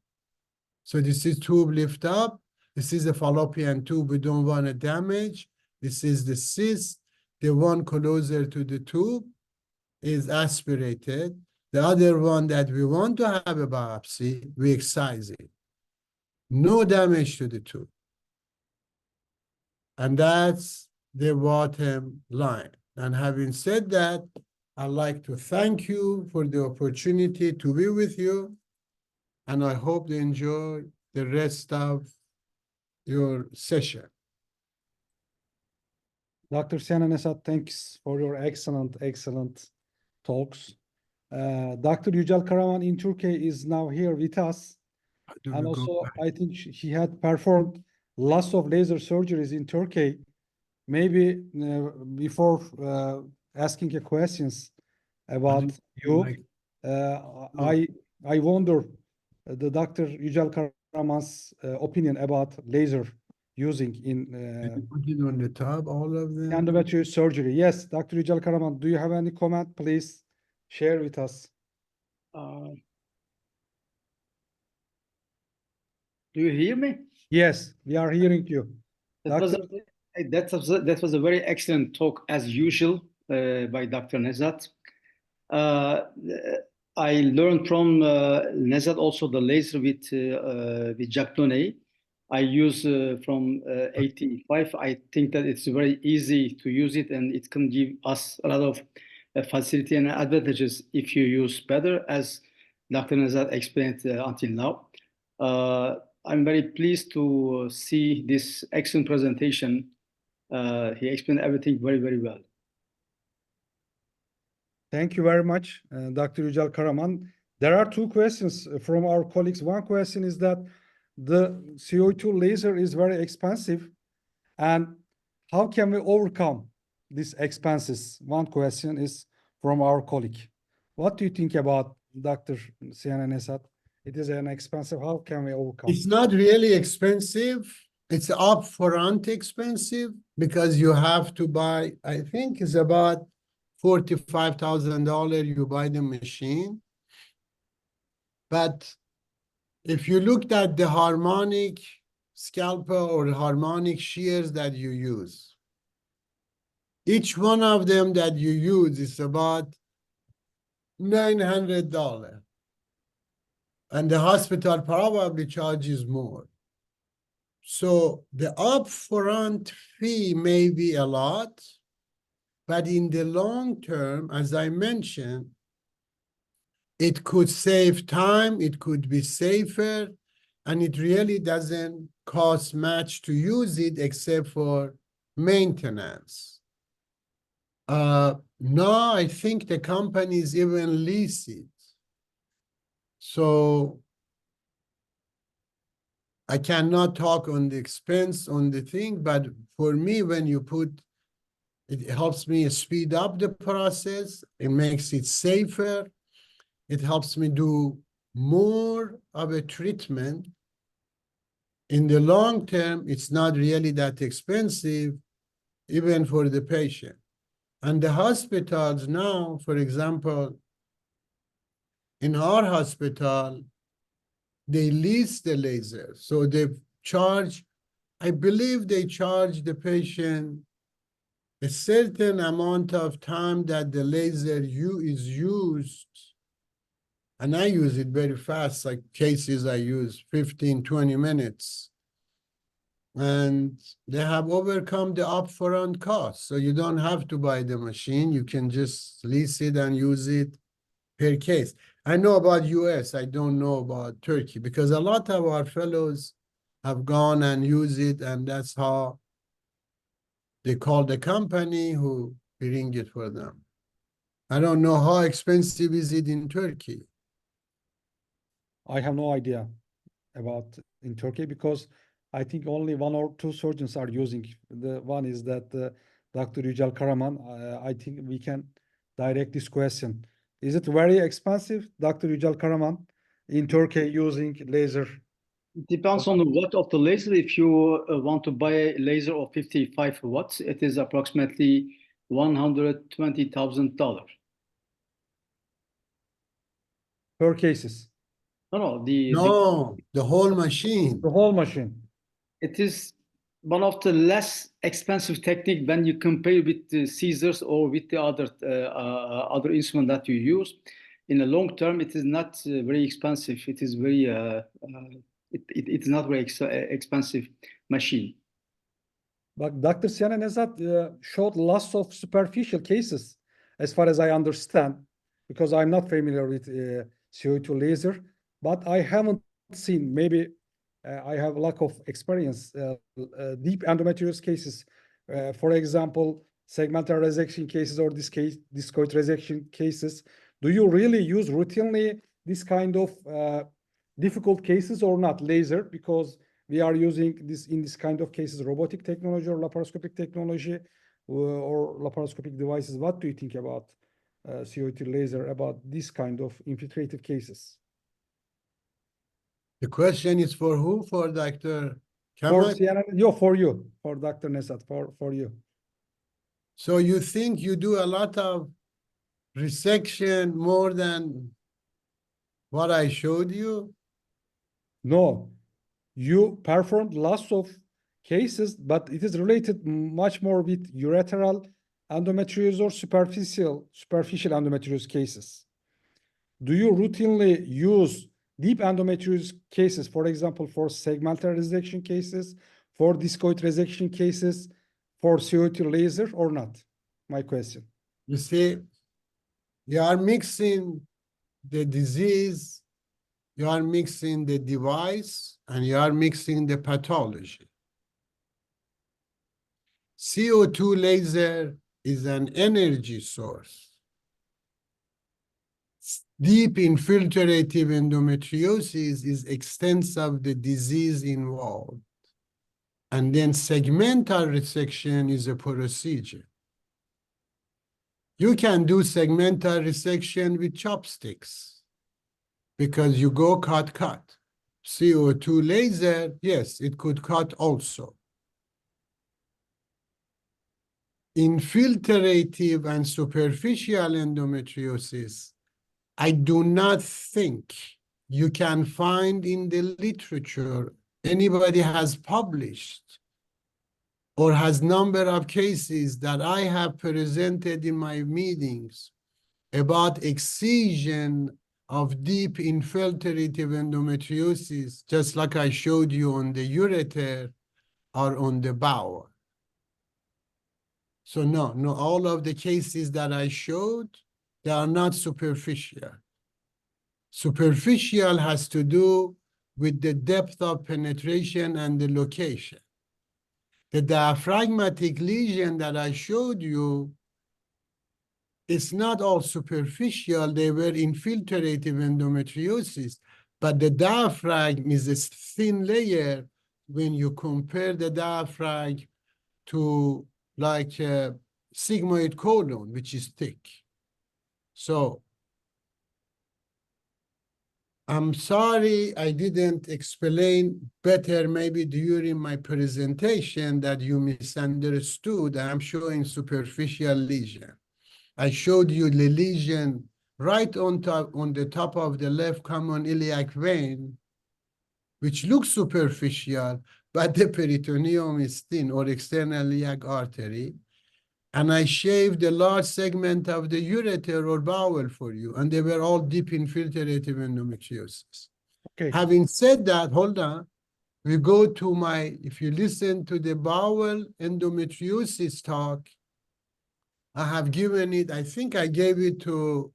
So this is tube lift up. This is the fallopian tube we don't want to damage. This is the cyst. The one closer to the tube is aspirated. The other one that we want to have a biopsy, we excise it. No damage to the tube. And that's the bottom line. And having said that, I'd like to thank you for the opportunity to be with you. And I hope you enjoy the rest of your session. Dr. Ceana Nezhat, thanks for your excellent talks. Dr. Yücel Karaman in Turkey is now here with us. And also, I think he had performed lots of laser surgeries in Turkey. Maybe before asking a questions about you, I wonder the Dr. Yücel Karaman's opinion about laser using in put it on the top, all of them. endometriosis surgery. Yes, Dr. Yücel Karaman, do you have any comment? Please share with us. Do you hear me? Yes, we are hearing you. That was a very excellent talk as usual by Dr. Nezhat. I learned from Nezhat also the laser with Jacques Donnet. I use from 85. I think that it's very easy to use it and it can give us a lot of facility and advantages if you use better, as Dr. Nezhat explained until now. I'm very pleased to see this excellent presentation. He explained everything very, very well. Thank you very much, Dr. Yücel Karaman. There are two questions from our colleagues. One question is that the CO2 laser is very expensive, and how can we overcome these expenses? One question is from our colleague. What do you think about Dr. Ceana Nezhat? It is an expensive. How can we overcome? It's not really expensive. It's upfront expensive because you have to buy, I think it's about $45,000 you buy the machine. But if you looked at the harmonic scalpel or harmonic shears that you use, each one of them that you use is about $900. and the hospital probably charges more. So the upfront fee may be a lot, but in the long term, as I mentioned, it could save time, it could be safer, and it really doesn't cost much to use it except for maintenance. Now I think the companies even lease it. So I cannot talk on the expense on the thing, but for me, when you put, it helps me speed up the process. It makes it safer. It helps me do more of a treatment. In the long term, it's not really that expensive, even for the patient. And the hospitals now, for example, in our hospital, they lease the laser. So they charge, I believe they charge the patient a certain amount of time that the laser is used. And I use it very fast, like cases I use 15, 20 minutes. And they have overcome the upfront cost. So you don't have to buy the machine. You can just lease it and use it per case. I know about US, I don't know about Turkey, because a lot of our fellows have gone and used it, and that's how they call the company who bring it for them. I don't know how expensive is it in Turkey. I have no idea about in Turkey because I think only one or two surgeons are using. The one is that Dr. Yücel Karaman. I think we can direct this question. Is it very expensive, Dr. Yücel Karaman, in Turkey using laser? It depends on the watt of the laser. If you want to buy a laser of 55 watts, it is approximately $120,000. Per cases? No, No, the whole machine. The whole machine. it is one of the less expensive technique when you compare with the scissors or with the other instrument that you use. In the long term, it is not very expensive. It is very it's not very expensive machine. But Dr. Ceana Nezhat showed lots of superficial cases, as far as I understand, because I'm not familiar with CO2 laser, but I haven't seen, maybe I have lack of experience, deep endometriosis cases. For example, segmental resection cases or discoid resection cases. Do you really use routinely this kind of difficult cases or not, laser? Because we are using this in this kind of cases, robotic technology or laparoscopic technology or laparoscopic devices. What do you think about CO2 laser, about this kind of infiltrative cases? The question is for who? For Dr. For Kamal? Ceana, for you, for Dr. Nezhat, for you. So you think you do a lot of resection more than what I showed you? No, you performed lots of cases, but it is related much more with ureteral endometriosis or superficial endometriosis cases. Do you routinely use deep endometriosis cases, for example, for segmental resection cases, for discoid resection cases, for CO2 laser or not? My question. You see, you are mixing the disease, you are mixing the device, and you are mixing the pathology. CO2 laser is an energy source. Deep infiltrative endometriosis is extent of the disease involved. And then segmental resection is a procedure. You can do segmental resection with chopsticks because you go cut. CO2 laser, yes, it could cut also. Infiltrative and superficial endometriosis, I do not think you can find in the literature anybody has published or has number of cases that I have presented in my meetings about excision of deep infiltrative endometriosis, just like I showed you on the ureter, are on the bowel. So no, all of the cases that I showed, they are not superficial. Superficial has to do with the depth of penetration and the location. The diaphragmatic lesion that I showed you, it's not all superficial. They were infiltrative endometriosis, but the diaphragm is a thin layer when you compare the diaphragm to like a sigmoid colon, which is thick. So I'm sorry I didn't explain better maybe during my presentation that you misunderstood. I'm showing superficial lesion. I showed you the lesion right on the top of the left common iliac vein, which looks superficial, but the peritoneum is thin, or external iliac artery. And I shaved a large segment of the ureter or bowel for you, and they were all deep infiltrative endometriosis. Okay. Having said that, hold on. We go to if you listen to the bowel endometriosis talk, I have given it, I think I gave it to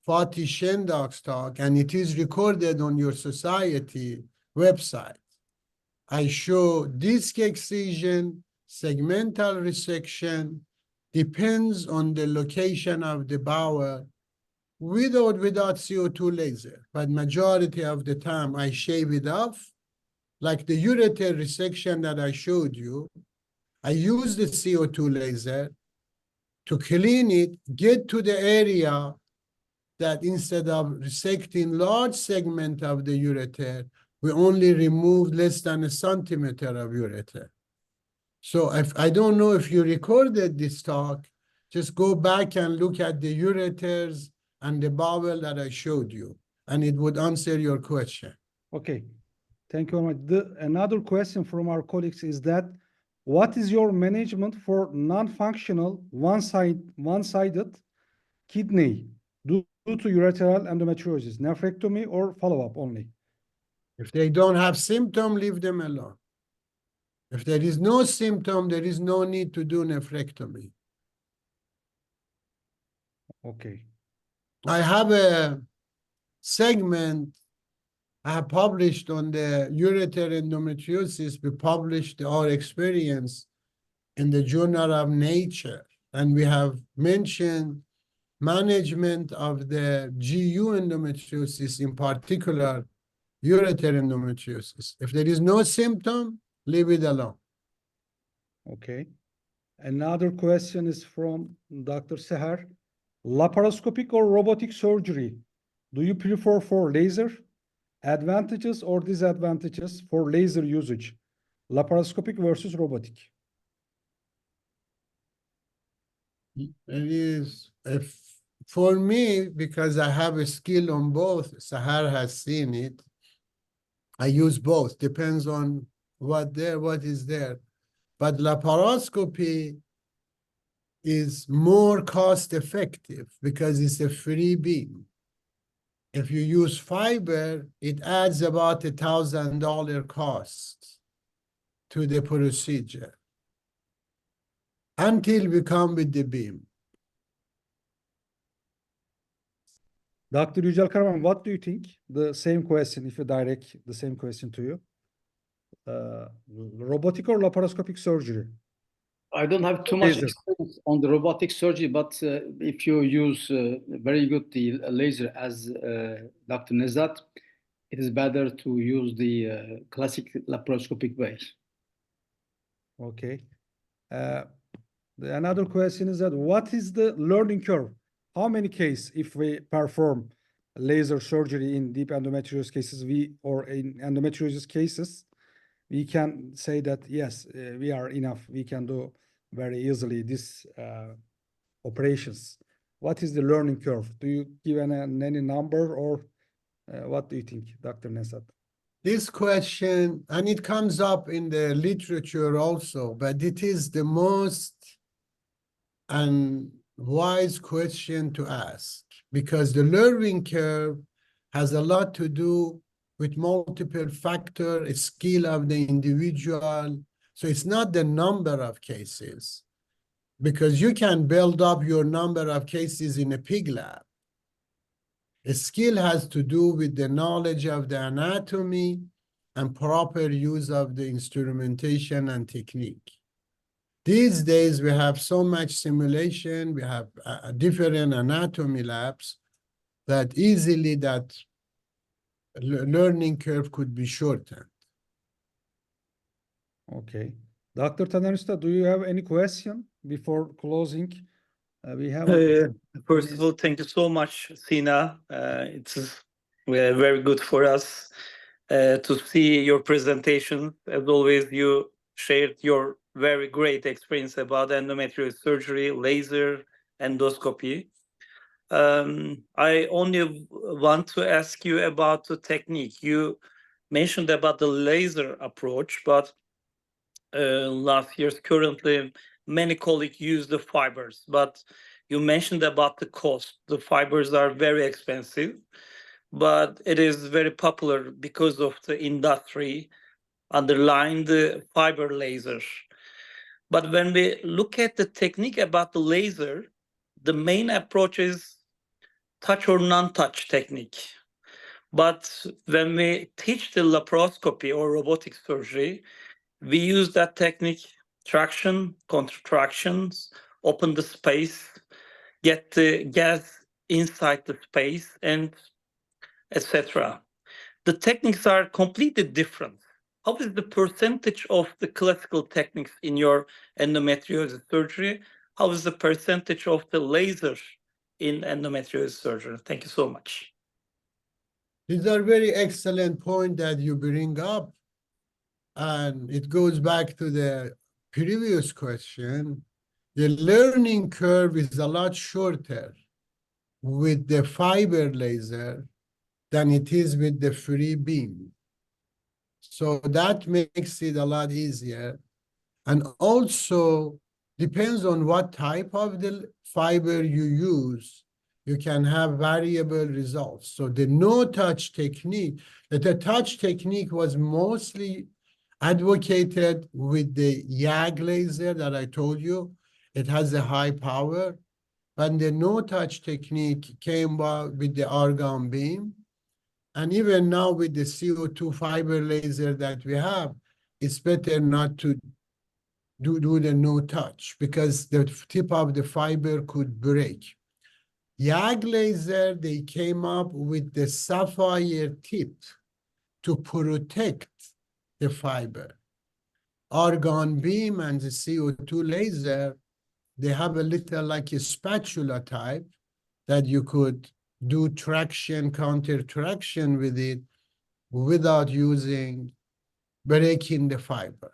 Fatih Shendak's talk, and it is recorded on your society website. I show disc excision, segmental resection, depends on the location of the bowel, with or without CO2 laser. But majority of the time I shave it off, like the ureter resection that I showed you. I use the CO2 laser to clean it, get to the area that instead of resecting large segment of the ureter, we only removed less than 1 centimeter of ureter. So I don't know if you recorded this talk, just go back and look at the ureters and the bowel that I showed you, and it would answer your question. Okay. Thank you very much. Another question from our colleagues is that what is your management for non-functional one-sided kidney due to ureteral endometriosis, nephrectomy or follow-up only? If they don't have symptom, leave them alone. If there is no symptom, there is no need to do nephrectomy. Okay. I have a segment I have published on the ureter endometriosis. We published our experience in the Journal of Nature, and we have mentioned management of the GU endometriosis, in particular ureter endometriosis. If there is no symptom, leave it alone. Okay. Another question is from Dr. Seher. Laparoscopic or robotic surgery, do you prefer for laser? Advantages or disadvantages for laser usage? Laparoscopic versus robotic. It is, for me, because I have a skill on both, Sahar has seen it, I use both, depends on what is there. But laparoscopy is more cost effective because it's a free beam. If you use fiber, it adds about $1,000 cost to the procedure until we come with the beam. Dr. Yücel Karaman, what do you think? The same question, if you direct the same question to you. Robotic or laparoscopic surgery? I don't have too much Laser. experience on the robotic surgery, but if you use very good the laser as Dr. Nezhat, it is better to use the classic laparoscopic way. Okay. Another question is that what is the learning curve? How many cases, if we perform laser surgery in deep endometriosis cases, or in endometriosis cases, we can say that yes, we are enough. We can do very easily these operations. What is the learning curve? Do you give any number, or what do you think, Dr. Nezhat? This question, and it comes up in the literature also, but it is the most unwise question to ask, because the learning curve has a lot to do with multiple factor, skill of the individual. So it's not the number of cases, because you can build up your number of cases in a pig lab. A skill has to do with the knowledge of the anatomy and proper use of the instrumentation and technique. These days, we have so much simulation, we have different anatomy labs that easily that learning curve could be shortened. Okay. Dr. Taner, do you have any question before closing? We have First of all, thank you so much, Ceana. It's very good for us to see your presentation. As always, you shared your very great experience about endometriosis surgery, laser, endoscopy. I only want to ask you about the technique. You mentioned about the laser approach, but last year's currently many colleagues use the fibers, but you mentioned about the cost. The fibers are very expensive, but it is very popular because of the industry underlying the fiber laser. But when we look at the technique about the laser, the main approach is touch or non-touch technique. But when we teach the laparoscopy or robotic surgery, we use that technique, traction, contractions, open the space, get the gas inside the space, and etc. The techniques are completely different. How is the percentage of the classical techniques in your endometriosis surgery? How is the percentage of the laser in endometriosis surgery? Thank you so much. These are very excellent points that you bring up. And it goes back to the previous question. The learning curve is a lot shorter with the fiber laser than it is with the free beam. So that makes it a lot easier. And also depends on what type of the fiber you use, you can have variable results. So the no-touch technique, the touch technique was mostly advocated with the YAG laser that I told you. It has a high power. And the no-touch technique came with the argon beam. And even now with the CO2 fiber laser that we have, it's better not to do the no-touch because the tip of the fiber could break. YAG laser, they came up with the sapphire tip to protect the fiber. Argon beam and the CO2 laser, they have a little like a spatula type that you could do traction, counter traction with it without breaking the fiber.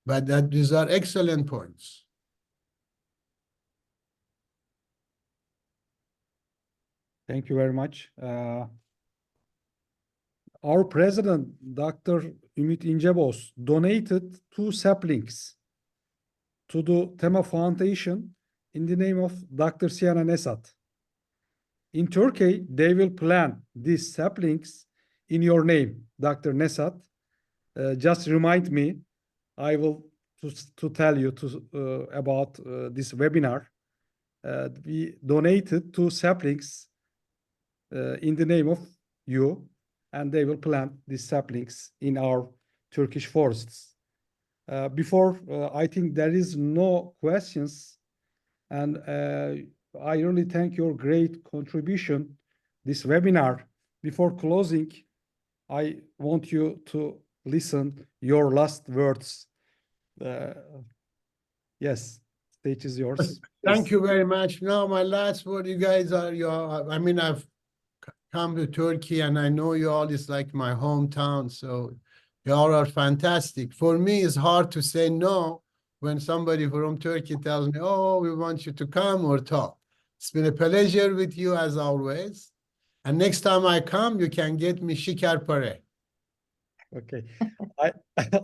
But these are excellent points. Thank you very much. Our president, Dr. Ümit İnceboz, donated 2 saplings to the Tema Foundation in the name of Dr. Ceana Nezhat. In Turkey, they will plant these saplings in your name, Dr. Nezhat. Just remind me, I will to tell you about this webinar. We donated 2 saplings in the name of you, and they will plant these saplings in our Turkish forests. I think there is no questions, and I really thank your great contribution this webinar. Before closing, I want you to listen your last words. Yes, stage is yours. Thank you very much. Now, my last word, you guys are I mean, I've come to Turkey and I know you all is like my hometown, so you all are fantastic. For me, it's hard to say no when somebody from Turkey tells me, oh, we want you to come or talk. It's been a pleasure with you as always. And next time I come, you can get me şeker pare. Okay.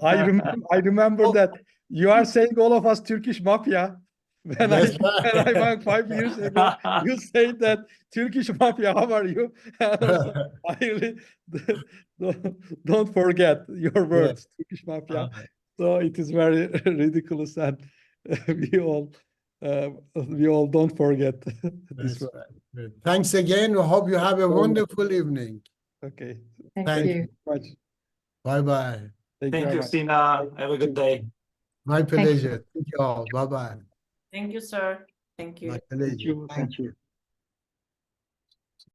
I remember that you are saying all of us Turkish mafia. when That's when I right. went 5 years ago, you said that Turkish mafia, how are you? And also, I really don't forget your words, Turkish mafia. So it is very ridiculous, and we all don't forget this That's word. right. Good. Thanks again. I hope you have a wonderful evening. Okay. Thank Thank you. you. Much. Bye-bye. Thank you Thank very you, much. Ceana. Have a good day. My pleasure. Thank you all. Bye-bye. Thank you, sir. Thank you. My pleasure. Thank you.